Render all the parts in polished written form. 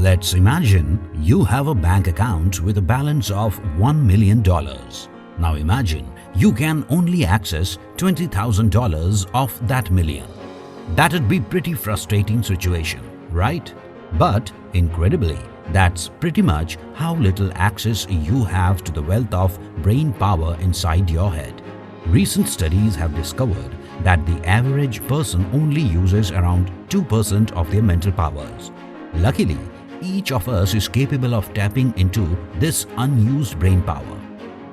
Let's imagine you have a bank account with a balance of $1 million. Now imagine you can only access $20,000 of that million. That'd be pretty frustrating situation, right? But incredibly, that's pretty much how little access you have to the wealth of brain power inside your head. Recent studies have discovered that the average person only uses around 2% of their mental powers. Luckily, each of us is capable of tapping into this unused brain power.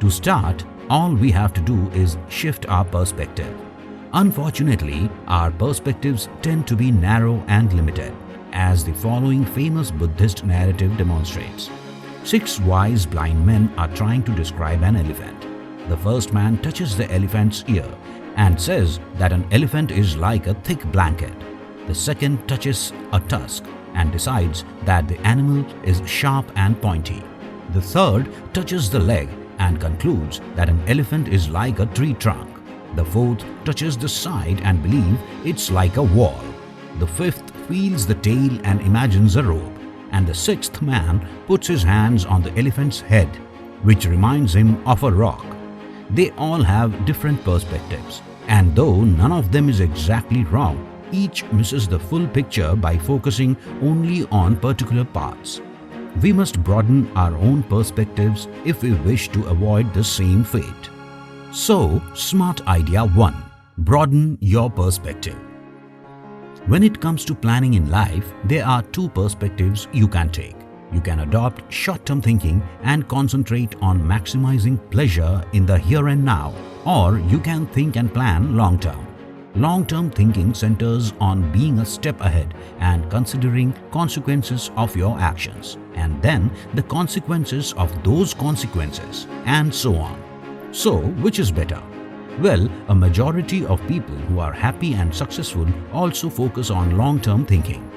To start, all we have to do is shift our perspective. Unfortunately, our perspectives tend to be narrow and limited, as the following famous Buddhist narrative demonstrates. 6 wise blind men are trying to describe an elephant. The first man touches the elephant's ear and says that an elephant is like a thick blanket. The second touches a tusk and decides that the animal is sharp and pointy. The third touches the leg and concludes that an elephant is like a tree trunk. The fourth touches the side and believes it's like a wall. The fifth feels the tail and imagines a rope. And the sixth man puts his hands on the elephant's head, which reminds him of a rock. They all have different perspectives, and though none of them is exactly wrong, each misses the full picture by focusing only on particular parts. We must broaden our own perspectives if we wish to avoid the same fate. So, smart idea 1. Broaden your perspective. When it comes to planning in life, there are 2 perspectives you can take. You can adopt short-term thinking and concentrate on maximizing pleasure in the here and now, or you can think and plan long-term. Long-term thinking centers on being a step ahead and considering consequences of your actions, and then the consequences of those consequences, and so on. So, which is better? Well, a majority of people who are happy and successful also focus on long-term thinking.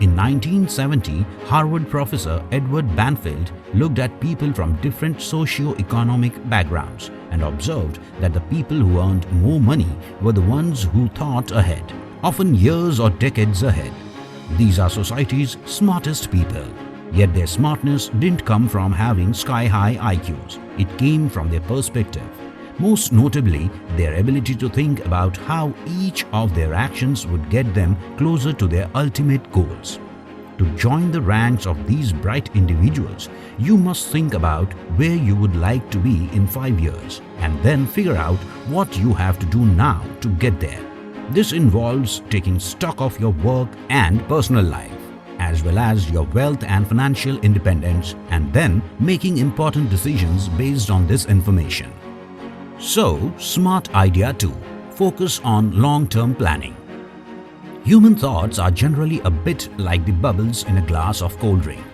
In 1970, Harvard professor Edward Banfield looked at people from different socio-economic backgrounds and observed that the people who earned more money were the ones who thought ahead, often years or decades ahead. These are society's smartest people. Yet their smartness didn't come from having sky-high IQs. It came from their perspective. Most notably, their ability to think about how each of their actions would get them closer to their ultimate goals. To join the ranks of these bright individuals, you must think about where you would like to be in 5 years and then figure out what you have to do now to get there. This involves taking stock of your work and personal life, as well as your wealth and financial independence, and then making important decisions based on this information. So, smart idea 2. Focus on long-term planning. Human thoughts are generally a bit like the bubbles in a glass of cold drink.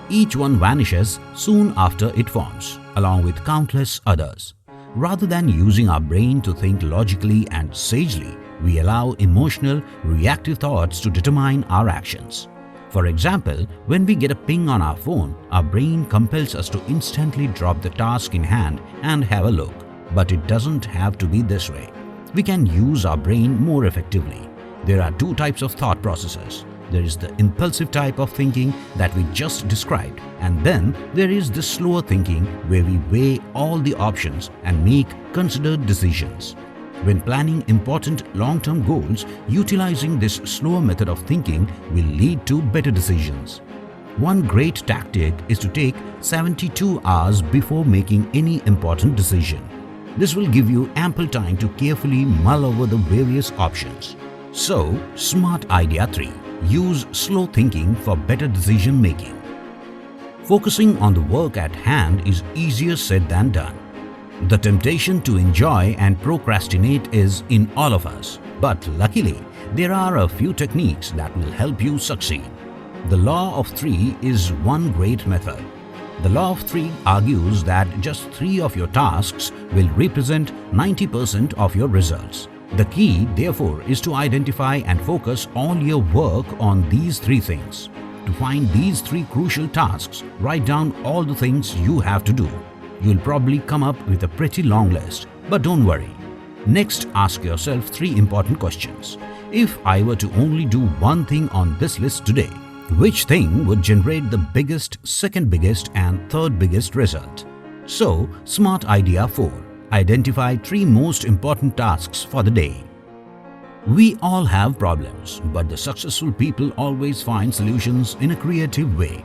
Each one vanishes soon after it forms, along with countless others. Rather than using our brain to think logically and sagely, we allow emotional, reactive thoughts to determine our actions. For example, when we get a ping on our phone, our brain compels us to instantly drop the task in hand and have a look. But it doesn't have to be this way. We can use our brain more effectively. There are 2 types of thought processes. There is the impulsive type of thinking that we just described, and then there is the slower thinking where we weigh all the options and make considered decisions. When planning important long-term goals, utilizing this slower method of thinking will lead to better decisions. One great tactic is to take 72 hours before making any important decision. This will give you ample time to carefully mull over the various options. So, smart idea 3. Use slow thinking for better decision making. Focusing on the work at hand is easier said than done. The temptation to enjoy and procrastinate is in all of us, but luckily, there are a few techniques that will help you succeed. The law of 3 is one great method. The law of 3 argues that just 3 of your tasks will represent 90% of your results. The key, therefore, is to identify and focus all your work on these 3 things. To find these 3 crucial tasks, write down all the things you have to do. You'll probably come up with a pretty long list, but don't worry. Next, ask yourself 3 important questions. If I were to only do one thing on this list today, Which thing would generate the biggest, second biggest and third biggest result? So, smart idea 4. Identify 3 most important tasks for the day. We all have problems, but the successful people always find solutions in a creative way.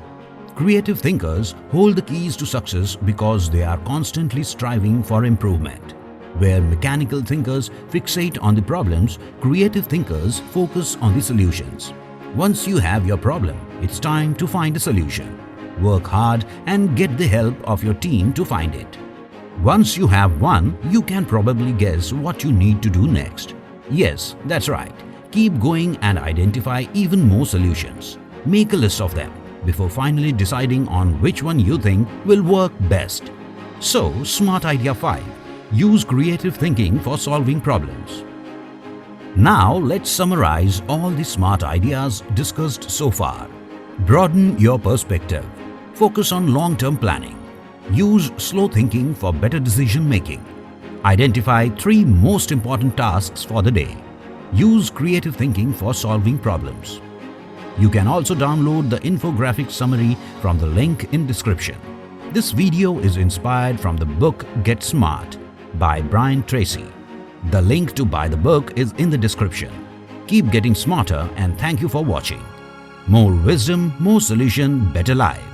Creative thinkers hold the keys to success because they are constantly striving for improvement. Where mechanical thinkers fixate on the problems, creative thinkers focus on the solutions. Once you have your problem, it's time to find a solution. Work hard and get the help of your team to find it. Once you have one, you can probably guess what you need to do next. Yes, that's right. Keep going and identify even more solutions. Make a list of them before finally deciding on which one you think will work best. So, smart idea 5. Use creative thinking for solving problems. Now, let's summarize all the smart ideas discussed so far. Broaden your perspective. Focus on long-term planning. Use slow thinking for better decision making. Identify 3 most important tasks for the day. Use creative thinking for solving problems. You can also download the infographic summary from the link in description. This video is inspired from the book Get Smart by Brian Tracy. The link to buy the book is in the description. Keep getting smarter and thank you for watching. More wisdom, more solution, better life.